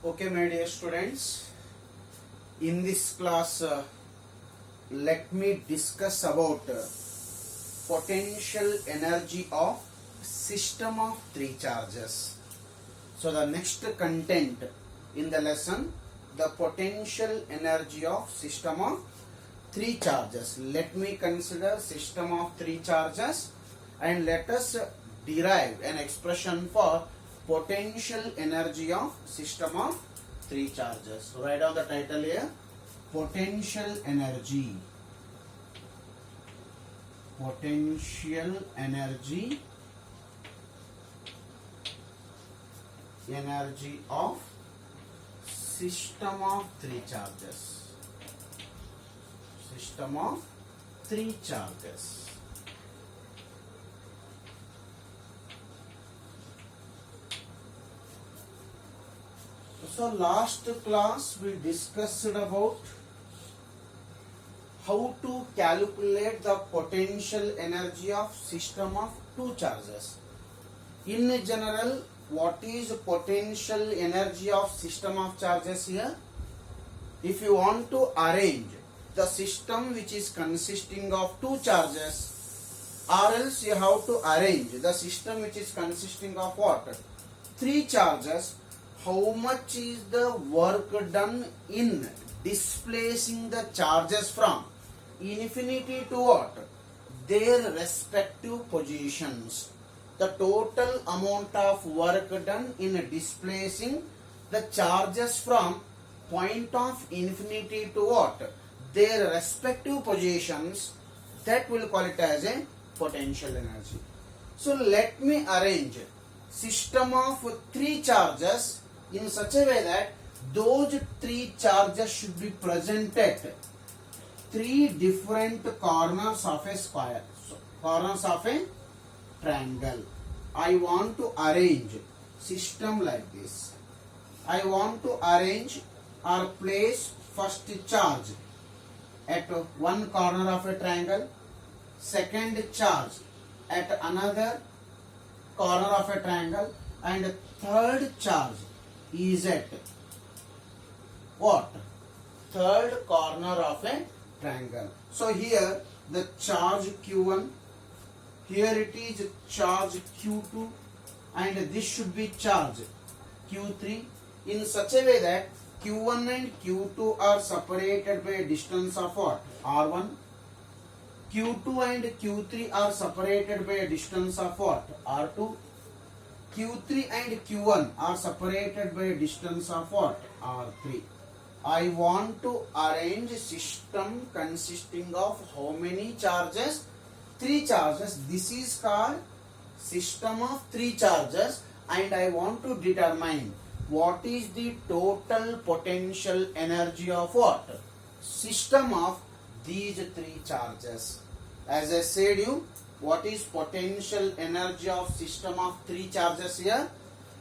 Okay, my dear students, in this class, let me discuss about potential energy of system of three charges. So the next content in the lesson, the potential energy of system of three charges. Let me consider system of three charges and let us derive an expression for potential energy of system of three charges. So write down the title here, potential energy. Potential energy of system of three charges. System of three charges. So last class we discussed about how to calculate the potential energy of system of two charges. In general, what is potential energy of system of charges here? If you want to arrange the system which is consisting of two charges, or else you have to arrange the system which is consisting of what? Three charges. How much is the work done in displacing the charges from infinity to what? Their respective positions. The total amount of work done in displacing the charges from point of infinity to what? Their respective positions, that will call it as a potential energy. So let me arrange system of three charges in such a way that those three charges should be present at three different corners of a square, so corners of a triangle. I want to arrange system like this. I want to arrange or place first charge at one corner of a triangle, second charge at another corner of a triangle, and third charge is at what? Third corner of a triangle. So here the charge Q1, here it is charge Q2, and this should be charge Q3 in such a way that Q1 and Q2 are separated by a distance of what? R1. Q2 and Q3 are separated by a distance of what? R2. Q3 and Q1 are separated by a distance of what? R3. I want to arrange system consisting of how many charges? Three charges. This is called system of three charges, and I want to determine what is the total potential energy of what? System of these three charges. As I said you, what is potential energy of system of three charges here?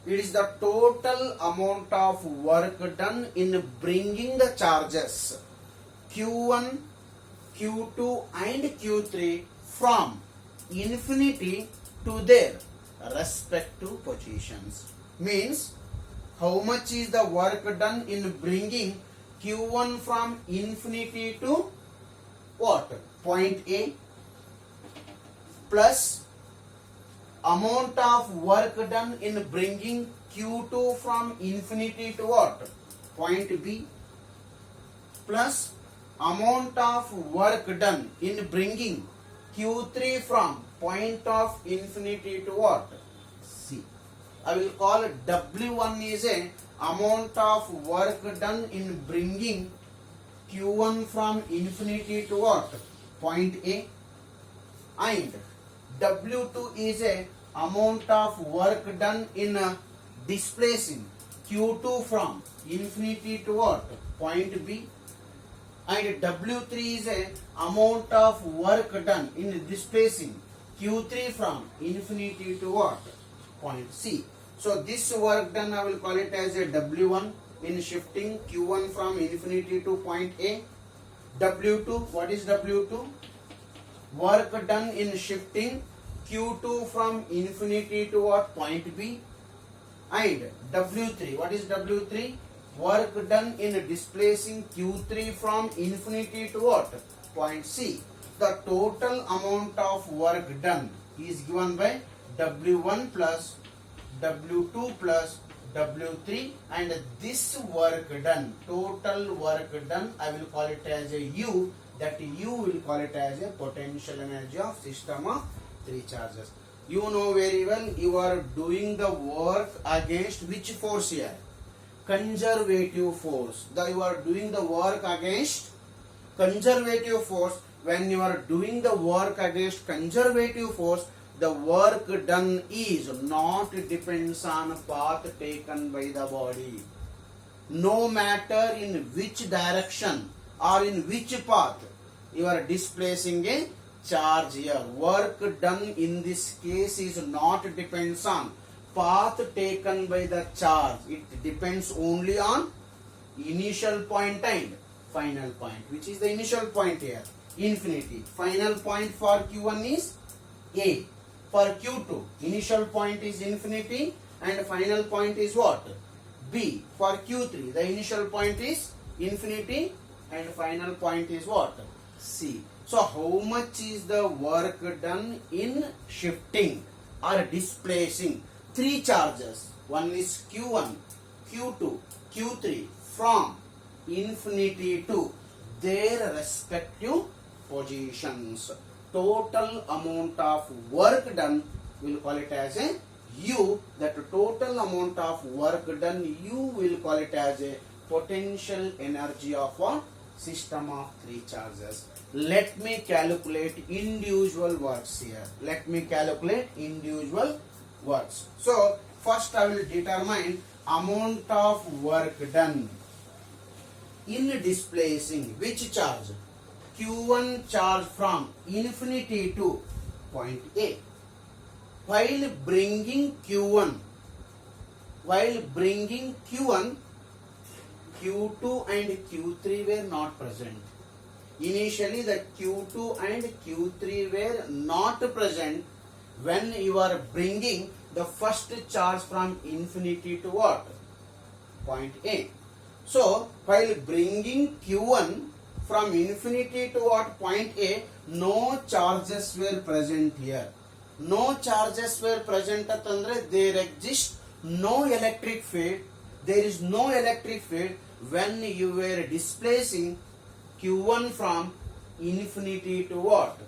It is the total amount of work done in bringing the charges Q1, Q2 and Q3 from infinity to their respective positions. Means, how much is the work done in bringing Q1 from infinity to what? Point A, plus amount of work done in bringing Q2 from infinity to what? Point B, plus amount of work done in bringing Q3 from point of infinity to what? C. I will call it W1 is a amount of work done in bringing Q1 from infinity to what? Point A, and W2 is a amount of work done in displacing Q2 from infinity to what? Point B, and W3 is a amount of work done in displacing Q3 from infinity to what? Point C. So this work done I will call it as a W1 in shifting Q1 from infinity to point A. W2, what is W2? Work done in shifting Q2 from infinity to what? Point B. And W3, what is W3? Work done in displacing Q3 from infinity to what? Point C. The total amount of work done is given by W1 plus W2 plus W3, and this work done, total work done, I will call it as a U. That U will call it as a potential energy of system of three charges. You know very well, you are doing the work against which force here? Conservative force. You are doing the work against conservative force. When you are doing the work against conservative force, the work done is not depends on path taken by the body. No matter in which direction or in which path you are displacing a charge here, work done in this case is not depends on path taken by the charge. It depends only on initial point and final point. Which is the initial point here? Infinity. Final point for Q1 is A. For Q2, initial point is infinity and final point is what? B. For Q3, the initial point is infinity and final point is what? C. So how much is the work done in shifting or displacing three charges? One is Q1, Q2, Q3 from infinity to their respective positions. Total amount of work done, we will call it as a U. That total amount of work done, U will call it as a potential energy of a system of three charges. Let me calculate individual works here. Let me calculate individual works. So first I will determine amount of work done in displacing which charge? Q1 charge from infinity to point A. While bringing Q1, Q2 and Q3 were not present. Initially the Q2 and Q3 were not present when you are bringing the first charge from infinity to what? Point A. So while bringing Q1 from infinity to what? Point A, no charges were present here. No charges were present atandre there exists no electric field. There is no electric field when you were displacing Q1 from infinity to what?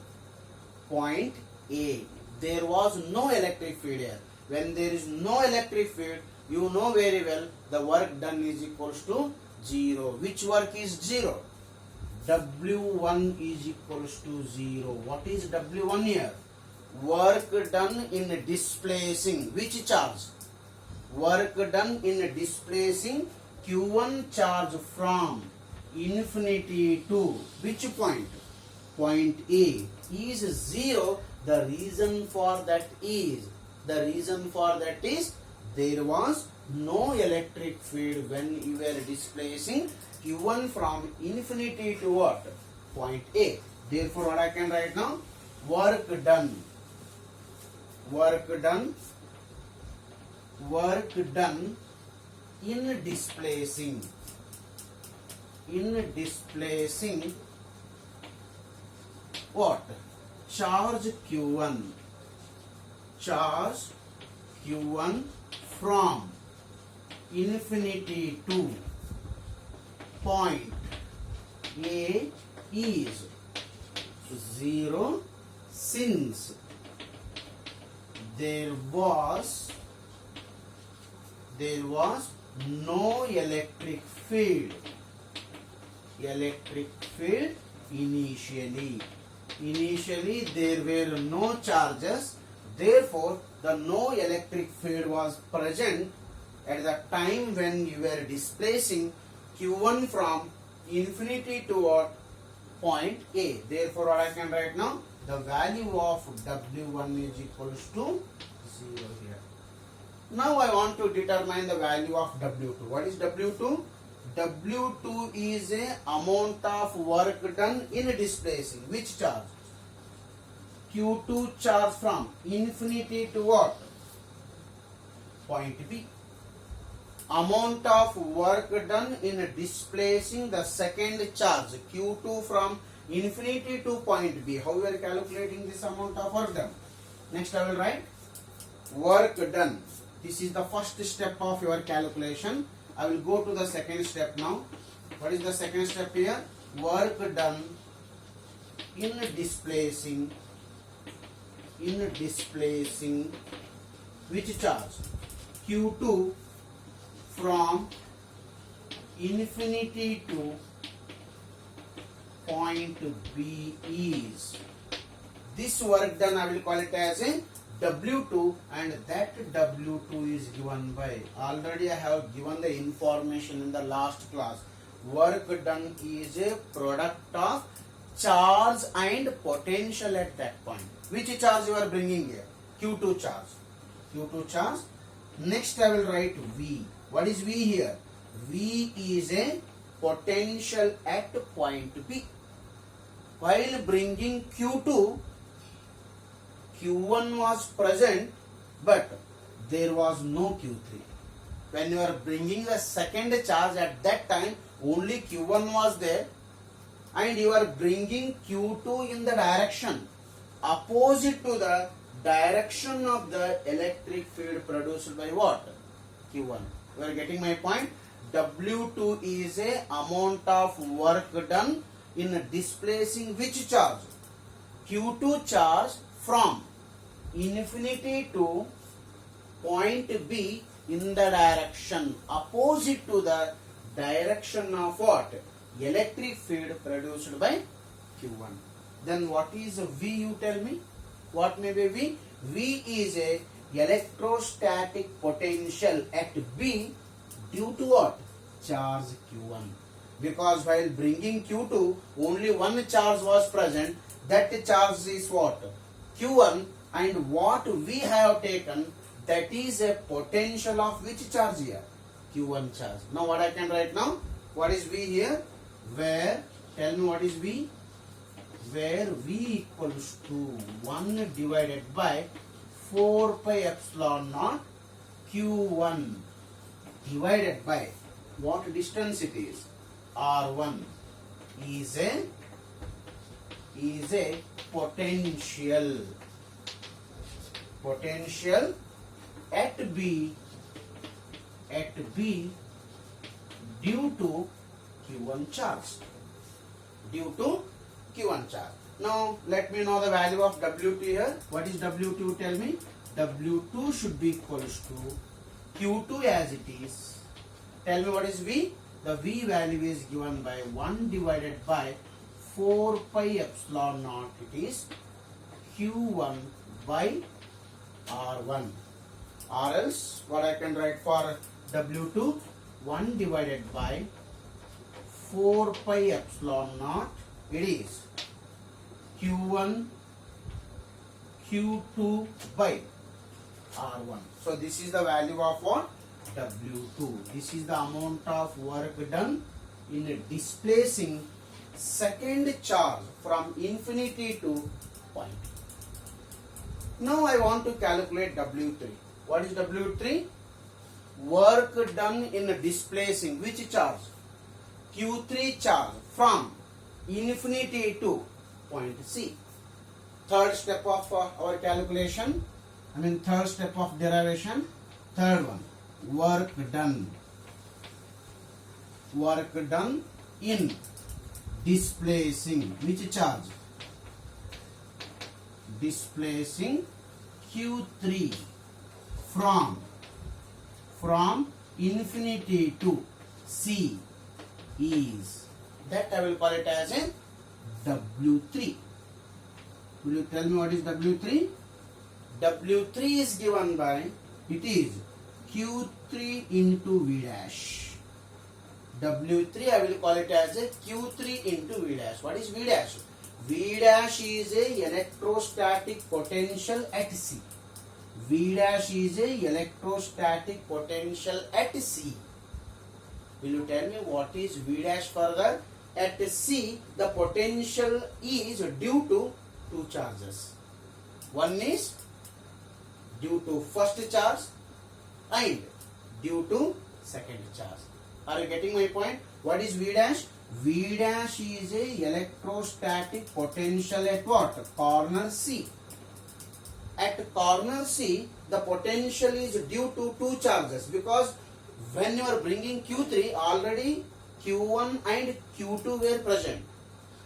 Point A. There was no electric field here. When there is no electric field, you know very well the work done is equals to 0. Which work is 0? W1 is equals to 0. What is W1 here? Work done in displacing which charge? Work done in displacing Q1 charge from infinity to which point? Point A is 0. The reason for that is there was no electric field when you were displacing Q1 from infinity to what? Point A. Therefore what I can write now? Work done in displacing what? Charge Q1 from infinity to point A is 0 since there was no electric field initially there were no charges, therefore the no electric field was present at the time when you were displacing Q1 from infinity to what? Point A. Therefore what I can write now? The value of W1 is equals to 0 here. Now I want to determine the value of W2. What is W2? W2 is a amount of work done in displacing which charge? Q2 charge from infinity to what? Point B. Amount of work done in displacing the second charge Q2 from infinity to point B. How we are calculating this amount of work done? Next I will write work done. This is the first step of your calculation. I will go to the second step now. What is the second step here? Work done in displacing which charge? Q2 from infinity to point B is. This work done I will call it as a W2, and that W2 is given by, already I have given the information in the last class. Work done is a product of charge and potential at that point. Which charge you are bringing here? Q2 charge. Q2 charge. Next I will write V. What is V here? V is a potential at point B. While bringing Q2, Q1 was present, but there was no Q3. When you are bringing the second charge, at that time only Q1 was there, and you are bringing Q2 in the direction opposite to the direction of the electric field produced by what? Q1. You are getting my point? W2 is a amount of work done in displacing which charge? Q2 charge from infinity to point B in the direction opposite to the direction of what? Electric field produced by Q1. Then what is V, you tell me? What may be V? V is a electrostatic potential at B due to what? Charge Q1. Because while bringing Q2, only one charge was present. That charge is what? Q1. And what we have taken, that is a potential of which charge here? Q1 charge. Now what I can write now? What is V here? Where, tell me what is V? Where V equals to 1 divided by 4 pi epsilon naught Q1 divided by what distance it is? R1 is a potential at B due to Q1 charge. Now let me know the value of W2 here. What is W2? Tell me. W2 should be equals to Q2 as it is. Tell me what is V? The V value is given by 1 divided by 4 pi epsilon naught. It is Q1 by R1. Or else what I can write for W2? 1 divided by 4 pi epsilon naught. It is Q1 Q2 by R1. So this is the value of what? W2. This is the amount of work done in displacing second charge from infinity to point. Now I want to calculate W3. What is W3? Work done in displacing which charge? Q3 charge from infinity to point C. Third step of our calculation, third step of derivation, third one. Work done in displacing which charge? Displacing Q3 from infinity to C is, that I will call it as a W3. Will you tell me what is W3? W3 is given by, it is Q3 into V dash. W3 I will call it as a Q3 into V dash. What is V dash? V dash is a electrostatic potential at C. V dash is a electrostatic potential at C. Will you tell me what is V dash further? At C, the potential is due to two charges. One is due to first charge and due to second charge. Are you getting my point? What is V dash? V dash is a electrostatic potential at what? Corner C. At corner C, the potential is due to two charges, because when you are bringing Q3, already Q1 and Q2 were present,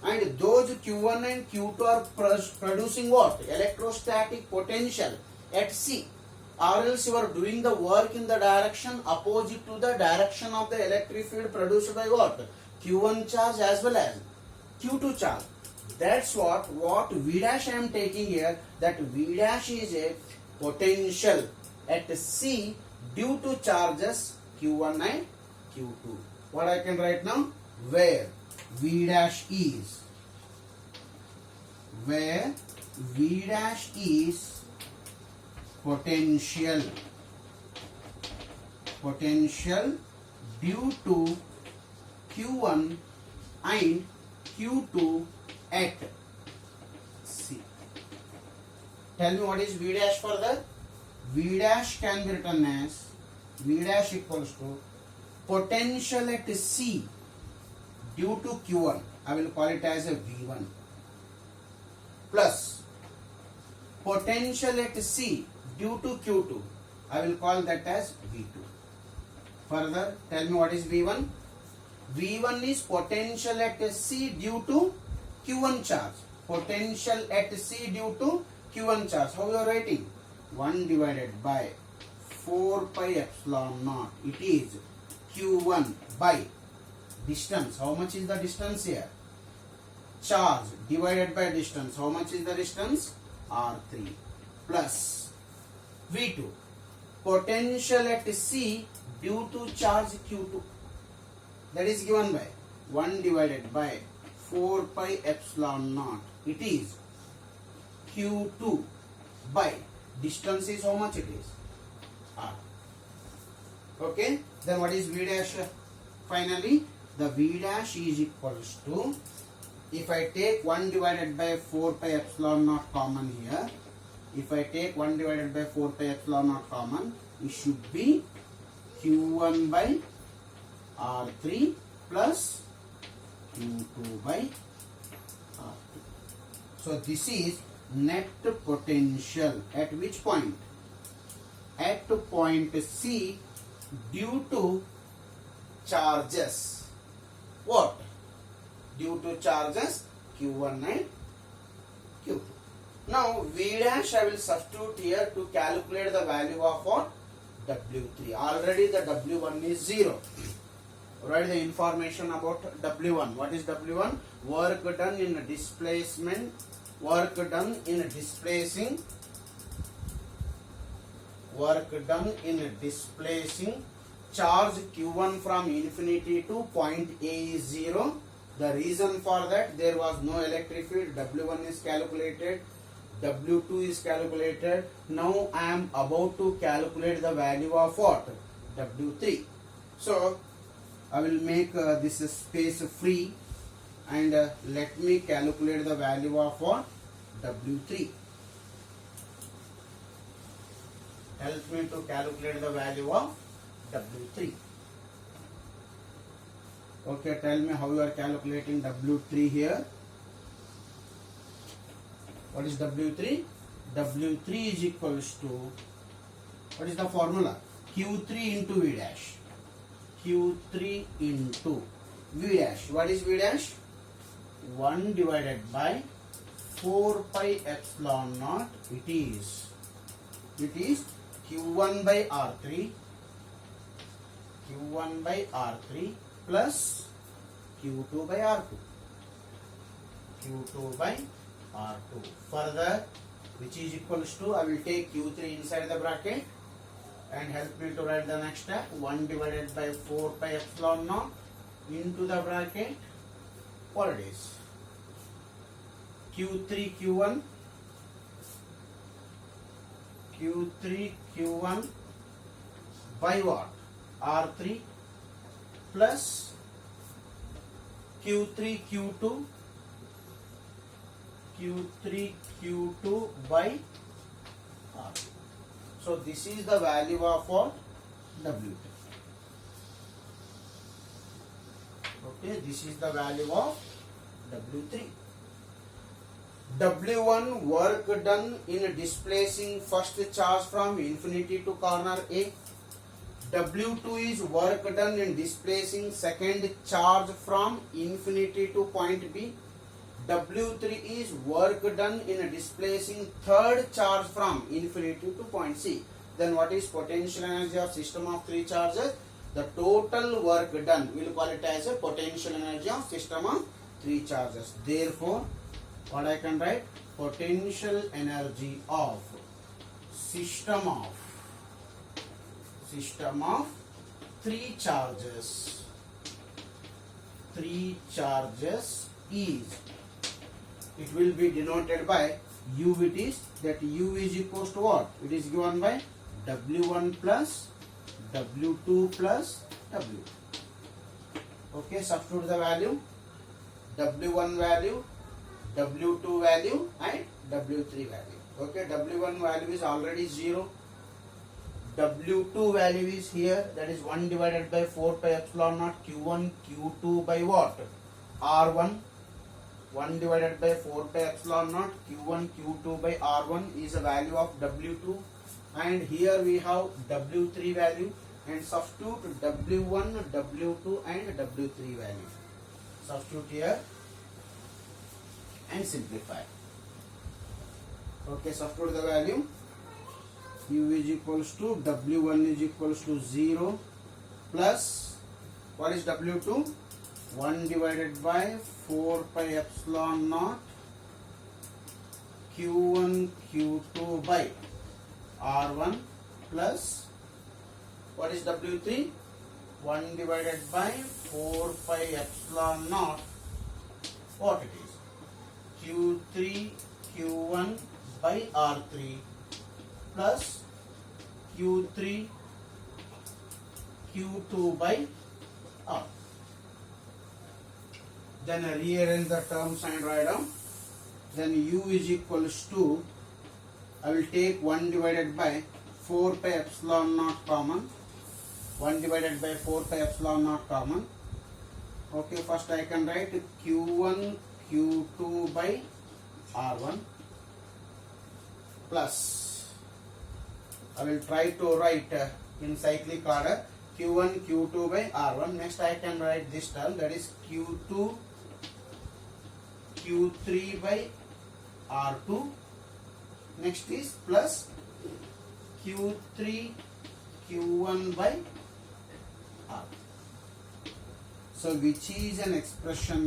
and those Q1 and Q2 are producing what? Electrostatic potential at C, or else you are doing the work in the direction opposite to the direction of the electric field produced by what? Q1 charge as well as Q2 charge. That's what V dash I am taking here, that V dash is a potential at C due to charges Q1 and Q2. What I can write now? Where V dash is potential due to Q1 and Q2 at C. Tell me what is V dash further? V dash can be written as V dash equals to potential at C due to Q1. I will call it as a V1, plus potential at C due to Q2. I will call that as V2. Further, tell me what is V1? V1 is potential at C due to Q1 charge. Potential at C due to Q1 charge. How you are writing? 1 divided by 4 pi epsilon naught. It is Q1 by distance. How much is the distance here? Charge divided by distance. How much is the distance? R3 plus V2. Potential at C due to charge Q2. That is given by 1 divided by 4 pi epsilon naught. It is Q2 by distance is how much it is? R. Okay. Then what is V dash? Finally, the V dash is equals to, if I take 1 divided by 4 pi epsilon naught common here, if I take 1 divided by 4 pi epsilon naught common, it should be Q1 by R3 plus Q2 by R2. So this is net potential at which point? At point C due to charges. What? Due to charges Q1 and Q2. Now V dash I will substitute here to calculate the value of what? W3. Already the W1 is 0. Write the information about W1. What is W1? Work done in displacement, work done in displacing charge Q1 from infinity to point A is 0. The reason for that, there was no electric field. W1 is calculated, W2 is calculated. Now I am about to calculate the value of what? W3. So I will make this space free and let me calculate the value of what? W3. Help me to calculate the value of W3. Okay, tell me how you are calculating W3 here. What is W3? W3 is equals to, what is the formula? Q3 into V dash. Q3 into V dash. What is V dash? 1 divided by 4 pi epsilon naught. It is Q1 by R3. Q1 by R3 plus Q2 by R2. Q2 by R2. Further, which is equals to, I will take Q3 inside the bracket and help me to write the next step. 1 divided by 4 pi epsilon naught into the bracket. What it is? Q3 Q1. Q3 Q1 by what? R3 plus Q3 Q2 Q3 Q2 by R. So this is the value of what? W3. Okay, this is the value of W3. W1 work done in displacing first charge from infinity to corner A. W2 is work done in displacing second charge from infinity to point B. W3 is work done in displacing third charge from infinity to point C. Then what is potential energy of system of three charges? The total work done, we will call it as a potential energy of system of three charges. Therefore, what I can write? Potential energy of system of three charges is, it will be denoted by U. It is that U is equals to what? It is given by W1 plus W2 plus W. Okay, substitute the value, W1 value, W2 value and W3 value. Okay, W1 value is already 0. W2 value is here, that is 1 divided by 4 pi epsilon naught Q1 Q2 by what? R1. 1 divided by 4 pi epsilon naught Q1 Q2 by R1 is a value of W2, and here we have W3 value, and substitute W1, W2 and W3 value. Substitute here and simplify. Okay, substitute the value. U is equals to W1 is equals to 0 plus what is W2? 1 divided by 4 pi epsilon naught Q1 Q2 by R1 plus what is W3? 1 divided by 4 pi epsilon naught, what it is? Q3 Q1 by R3 plus Q3 Q2 by R. Then rearrange the terms and write down. Then U is equals to, I will take 1 divided by 4 pi epsilon naught common. 1 divided by 4 pi epsilon naught common. Okay, first I can write Q1 Q2 by R1 plus, I will try to write in cyclic order, Q1 Q2 by R1. Next I can write this term, that is Q2 Q3 by R2. Next is plus Q3 Q1 by R. So which is an expression